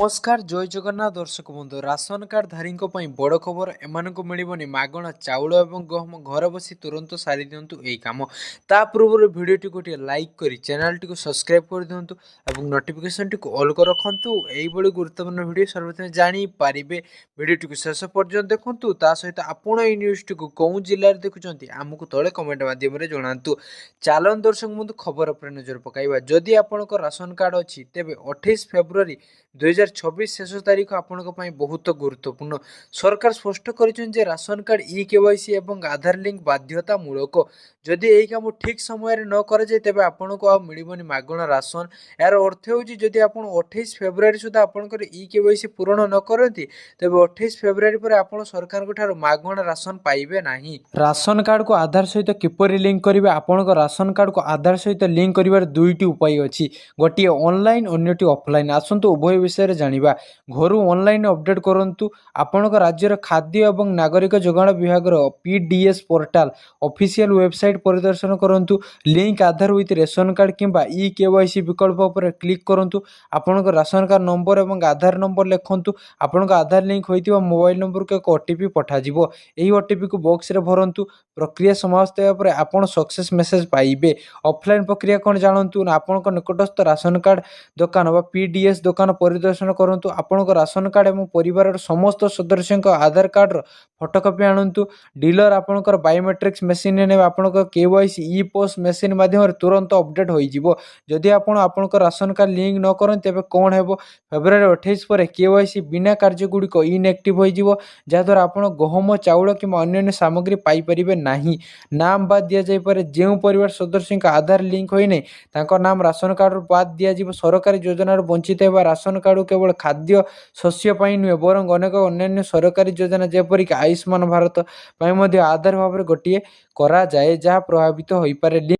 नमस्कार जय जगन्नाथ दर्शक बंधु राशन कार्ड धारी बड़ खबर एम मिलनी मागणा चाउल और गहम घर बसी तुरंत सारी दिंतु यही कम ता पूर्व भिडियो गोटे लाइक कर चैनल टी सब्सक्राइब कर दिंतु और नोटिफिकेशन टी ऑल कर रखु यही गुरुत्वपूर्ण भिडियो सर्वप्रथम जानीपारे भिडियो टी शेष पर्यटन देखूँ ता सहित आपड़ ये न्यूज टी कौ जिले में देखुं आमको तले कमेंट मध्यम जनातु चलन दर्शक बंधु खबर पर नजर पकाइबा जदि आपंकर राशन कार्ड अच्छी तेज 28 फेब्रुआरी 2026 शेष तारीख आपण बहुत गुरुत्वपूर्ण सरकार स्पष्ट कर राशन कार्ड इ केवाईसी और आधार लिंक बाध्यतामूलक जदि यही कम ठीक समय न कर तेज आपन को मिलनी मागणा राशन यार अर्थ होदी आप 28 फेब्रुआरी सुधा आपंकर इ केवाईसी पूरण न करती तेज 28 फेब्रुआरी पर आप सरकार मागणा राशन पाइबे ना। राशन कार्ड को आधार सहित किपरि लिंक करेंगे आपण राशन कार्ड को आधार सहित लिंक कर दुईटी उपाय अच्छी गोटे ऑनलाइन अन्यटी ऑफलाइन आसतु उभय विषय जानिबा घर ऑनलाइन अपडेट करंतु आपणक राज्यर खाद्य एवं नागरिक जोगाण विभाग पीडीएस पोर्टाल ऑफिशियल वेबसाइट परिदर्शन करंतु link Aadhaar with ration card किंबा इ केवाईसी विकल्प पर क्लिक करंतु आपणक राशन कार्ड नंबर एवं आधार नंबर लिखंतु आपणक आधार लिंक होइतिबा मोबाइल नंबर को एक ओटीपी पठा जिवो एही ओटीपी को बॉक्स रे भरंतु प्रक्रिया समाप्त होया पर आपण सक्सेस मेसेज पाइबे। ऑफलाइन प्रक्रिया कोन जानंतु आपणक निकटस्थ राशन कार्ड दुकान बा पीडीएस दुकान परिदर्शन करंतु आपणक राशन कार्ड एवं परिवार समस्त सदस्य आधार कार्ड फोटोकॉपी आणंतु डीलर आपणकर बायोमेट्रिक्स मशीन ने आपणक केवाईसी ई पोस्ट मशीन माध्यम तुरंत अपडेट हो जिवो जदि आपण आपणक राशन कार्ड लिंक न करन तेबे कोन हेबो फेब्रुआरी 28 पर केवाईसी बिना कार्य गुड़िक इनएक्टिव हो जिवो जहाद्वारा आपण गहम चाउल कि अन्य सामग्री पाई परिबे नाही। नाम बाद दिया जाय पारे जेउ परिवार सदस्य आधार लिंक होई नै तांको नाम राशन कार्ड बाद दिया जिवो सरकारी योजना वंचित हेबा राशन कार्ड केवल खाद्य शस्य नुहे बरं अनेक अन्य सरकारी योजना जेपरिक आयुष्मान भारत आधार भाव गोटे करा जाए जहाँ प्रभावित हो पारे।